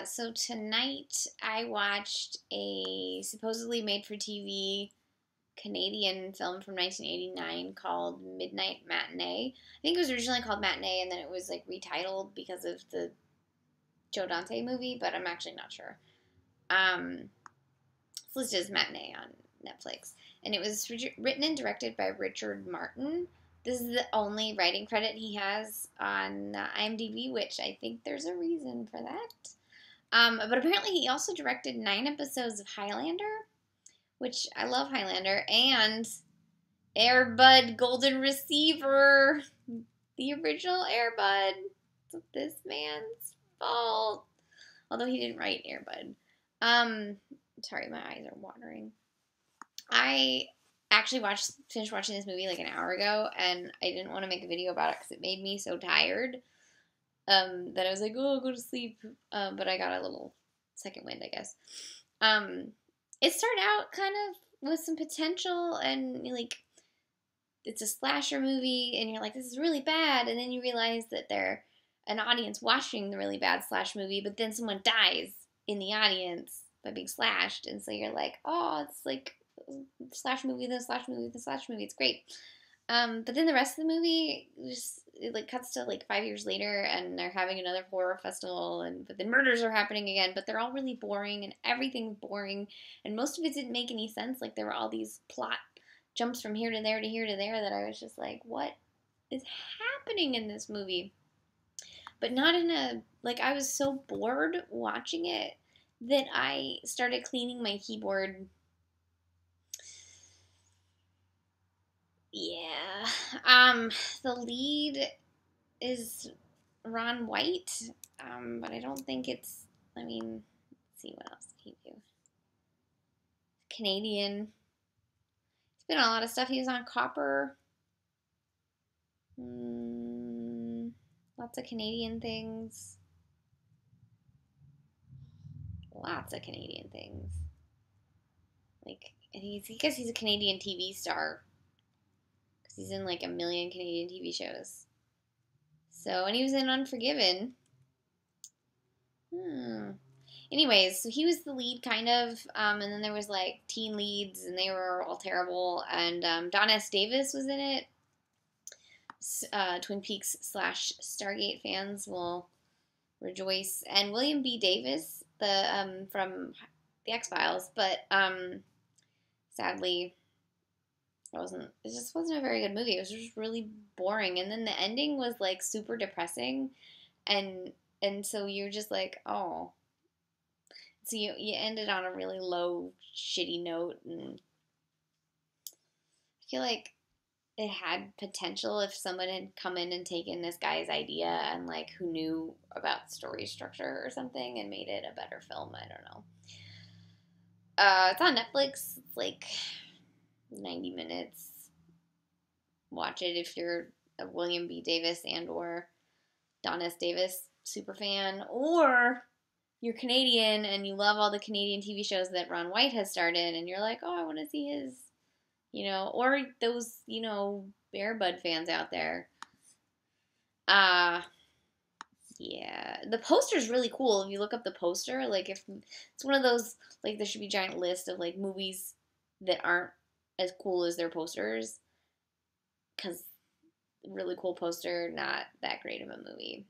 So tonight I watched a supposedly made for TV Canadian film from 1989 called Midnight Matinee. I think it was originally called Matinee and then it was like retitled because of the Joe Dante movie, but I'm actually not sure. It's listed as Matinee on Netflix. And it was written and directed by Richard Martin. This is the only writing credit he has on IMDb, which I think there's a reason for that. But apparently he also directed 9 episodes of Highlander, which I love Highlander, and Air Bud Golden Receiver, the original Air Bud. It's this man's fault. Although he didn't write Air Bud. Sorry, my eyes are watering. I actually finished watching this movie like an hour ago, and I didn't want to make a video about it because it made me so tired that I was like, oh, I'll go to sleep. But I got a little second wind, I guess. It started out kind of with some potential, and like it's a slasher movie, and you're like, this is really bad, and then you realize that they're an audience watching the really bad slash movie, but then someone dies in the audience by being slashed, and so you're like, oh, it's like slash movie, then slash movie, then slash movie. It's great. But then the rest of the movie just it like cuts to like 5 years later, and they're having another horror festival, and but then murders are happening again. But they're all really boring, and everything's boring, and most of it didn't make any sense. Like there were all these plot jumps from here to there to here to there that I was just like, what is happening in this movie? But not in a like I was so bored watching it that I started cleaning my keyboard. Yeah. The lead is Ron White. But I don't think it's I mean, let's see what else did he do. Canadian. He's been on a lot of stuff. He was on Copper. Lots of Canadian things. Lots of Canadian things. Like I guess he's a Canadian TV star. Because he's in like a million Canadian TV shows. So, and he was in Unforgiven. Anyways, so he was the lead, kind of, and then there was like teen leads, and they were all terrible. And Don S. Davis was in it. Twin Peaks / Stargate fans will rejoice, and William B. Davis, the from the X-Files, but sadly, it just wasn't a very good movie. It was just really boring, and then the ending was like super depressing, and so you're just like, oh. So you ended on a really low, shitty note, and I feel like it had potential if someone had come in and taken this guy's idea and like who knew about story structure or something and made it a better film. I don't know. It's on Netflix. It's like 90 minutes. Watch it if you're a William B. Davis and or Don S. Davis super fan, or you're Canadian and you love all the Canadian TV shows that Ron White has started, and you're like, oh, I want to see his, or those, Bear Bud fans out there. Yeah, the poster's really cool. If you look up the poster, like if it's one of those, like there should be a giant list of like movies that aren't as cool as their posters, because really cool poster, not that great of a movie.